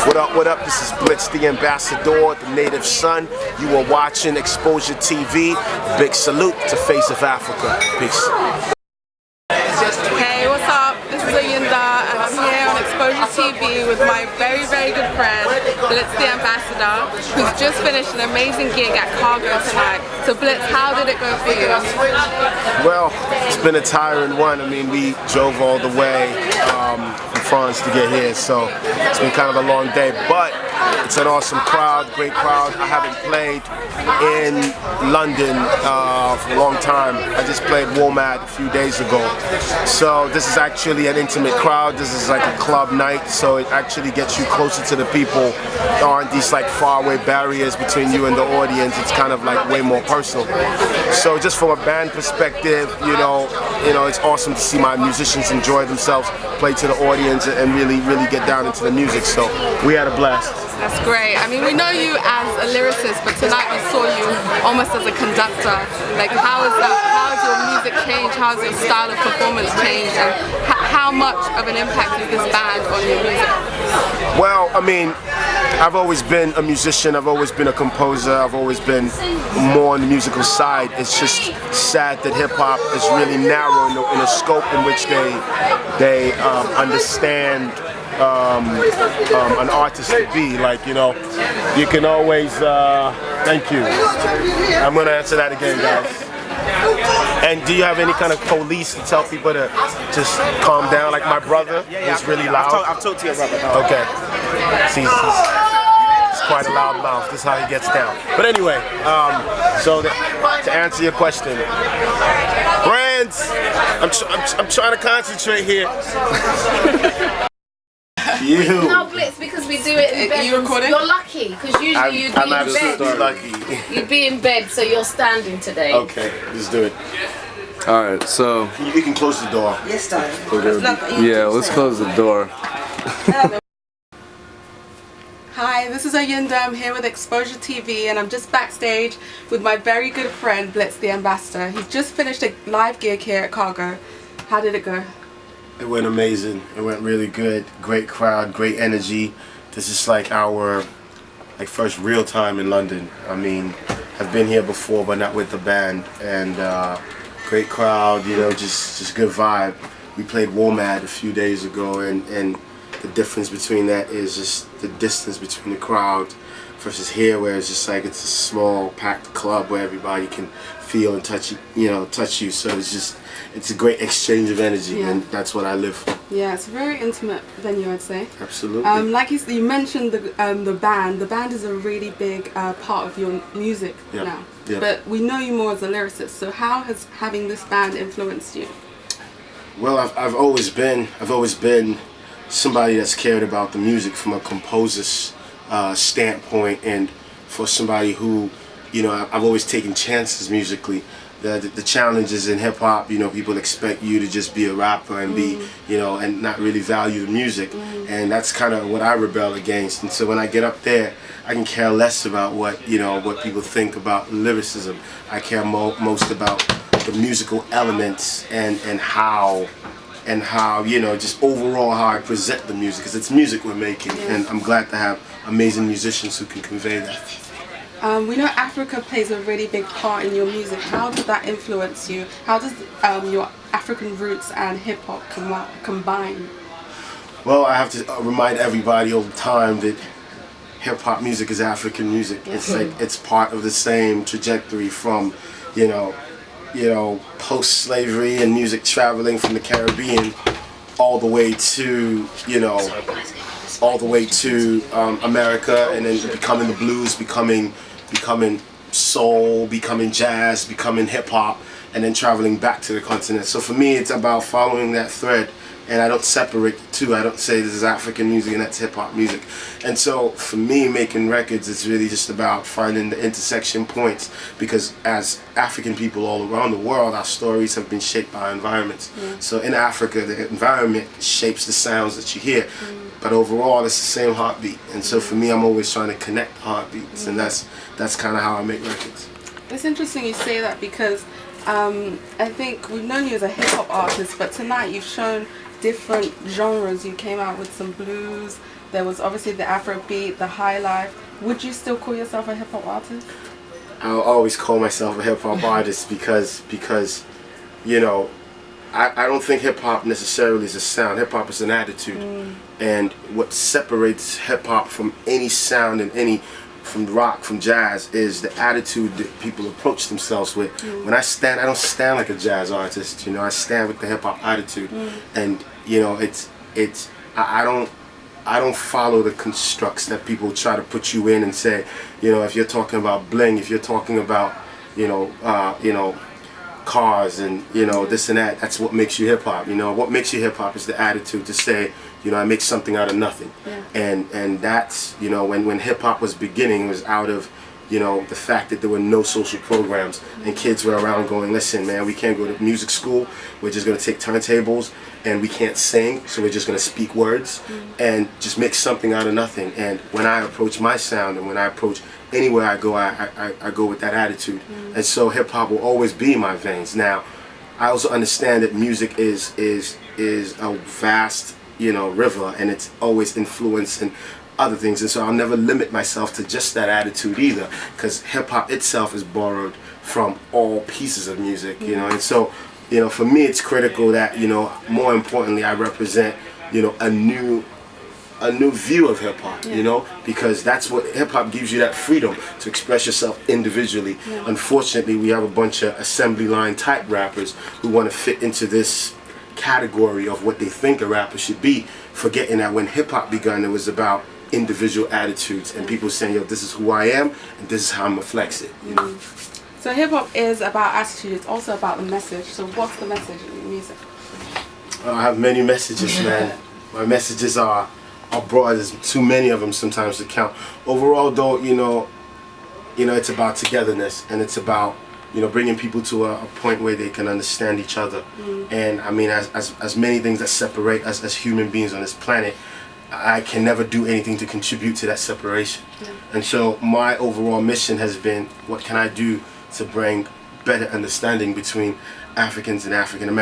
What up? This is Blitz the Ambassador, the Native Sun. You are watching Exposure TV. Big salute to Face of Africa. Peace. Hey, what's up? This is Ayinda and I'm here on Exposure TV with my very, very good friend, Blitz the Ambassador, who's just finished an amazing gig at Cargo tonight. So Blitz, how did it go for you? Well, it's been a tiring one. I mean, we drove all the way from France to get here, so it's been kind of a long day, but it's an awesome crowd, great crowd. I haven't played in London for a long time. I just played WOMAD a few days ago. So this is actually an intimate crowd. This is like a club night, so it actually gets you closer to the people. There aren't these like faraway barriers between you and the audience. It's kind of like way more personal. So just from a band perspective, you know, it's awesome to see my musicians enjoy themselves, play to the audience, and really get down into the music. So we had a blast. That's great. I mean, we know you as a lyricist, but tonight we saw you almost as a conductor. Like, how has your music changed? How has your style of performance changed? And how much of an impact is this band on your music? Well, I mean, I've always been a musician, I've always been a composer, I've always been more on the musical side. It's just sad that hip-hop is really narrow in the scope in which they understand an artist to be. Like, you know, you can always, thank you. I'm gonna answer that again, guys. And do you have any kind of police to tell people to just calm down? Like my brother is really loud. I've talked to your brother. Okay. See, he's quite a loud mouth. This is how he gets down. But anyway, so to answer your question, brands, I'm trying to concentrate here. You. No, Blitz, because we do it in bed. You recording? You're lucky, because usually you'd be in bed. Lucky. You'd be in bed, so you're standing today. Okay, let's do it. Alright, so... You can close the door. Yes, darling. Yeah, let's close the door. Hi, this is Ayinda. I'm here with Exposure TV and I'm just backstage with my very good friend, Blitz the Ambassador. He's just finished a live gig here at Cargo. How did it go? It went amazing. It went really good. Great crowd, great energy. This is like our first real time in London. I mean, I've been here before, but not with the band. And great crowd, you know, just good vibe. We played WOMAD a few days ago, and the difference between that is just the distance between the crowd versus here, where it's just like it's a small, packed club where everybody can feel and touch you. So it's a great exchange of energy, and that's what I live for. Yeah, it's a very intimate venue, I'd say. Absolutely. Like you mentioned, the band. The band is a really big part of your music now. Yeah. But we know you more as a lyricist. So how has having this band influenced you? Well, I've always been somebody that's cared about the music from a composer's standpoint, and for somebody who, you know, I've always taken chances musically. The challenges in hip hop, you know, people expect you to just be a rapper and be, you know, and not really value the music, and that's kind of what I rebel against. And so when I get up there, I can care less about what people think about lyricism. I care most about the musical elements and how, you know, just overall how I present the music, because it's music we're making, and I'm glad to have amazing musicians who can convey that. We know Africa plays a really big part in your music. How did that influence you? How does your African roots and hip hop combine? Well, I have to remind everybody all the time that hip hop music is African music. It's like it's part of the same trajectory from, you know, post-slavery and music traveling from the Caribbean all the way to, you know, America, and then becoming the blues, becoming soul, becoming jazz, becoming hip hop, and then traveling back to the continent. So for me, it's about following that thread, and I don't separate the two. I don't say this is African music and that's hip hop music. And so for me, making records, it's really just about finding the intersection points, because as African people all around the world, our stories have been shaped by environments. So in Africa, the environment shapes the sounds that you hear. But overall, it's the same heartbeat, and so for me, I'm always trying to connect heartbeats, and that's kind of how I make records. It's interesting you say that, because I think we've known you as a hip hop artist, but tonight you've shown different genres. You came out with some blues, There was obviously the Afro-Beat, the Highlife. Would you still call yourself a hip hop artist? I'll always call myself a hip hop artist because you know, I don't think hip hop necessarily is a sound. Hip hop is an attitude, and what separates hip hop from any sound and from rock, from jazz, is the attitude that people approach themselves with. When I stand, I don't stand like a jazz artist. You know, I stand with the hip hop attitude, and you know, I don't follow the constructs that people try to put you in and say, you know, if you're talking about bling, if you're talking about, you know, cars and, you know, this and that, that's what makes you hip hop. You know, what makes you hip hop is the attitude to say, you know, I make something out of nothing. And that's, you know, when hip hop was beginning, it was out of, you know, the fact that there were no social programs and kids were around going, listen, man, we can't go to music school. We're just going to take turntables and we can't sing, so we're just going to speak words and just make something out of nothing. And when I approach my sound and when I approach anywhere I go, I go with that attitude. And so hip hop will always be in my veins. Now, I also understand that music is a vast, you know, river, and it's always influencing other things, and so I'll never limit myself to just that attitude either, because hip hop itself is borrowed from all pieces of music, you know. And so, you know, for me it's critical that, you know, more importantly, I represent, you know, a new view of hip hop, you know, because that's what hip hop gives you, that freedom to express yourself individually. Unfortunately, we have a bunch of assembly line type rappers who want to fit into this category of what they think a rapper should be, forgetting that when hip hop begun, it was about individual attitudes and people saying, yo, this is who I am and this is how I'm gonna flex it, you know. So hip hop is about attitude, it's also about the message. So what's the message in your music? I have many messages, man. My messages are broad. There's too many of them sometimes to count. Overall though, you know, it's about togetherness, and it's about, you know, bringing people to a point where they can understand each other. And I mean, as many things that separate us as human beings on this planet, I can never do anything to contribute to that separation. And so my overall mission has been, what can I do to bring better understanding between Africans and African Americans?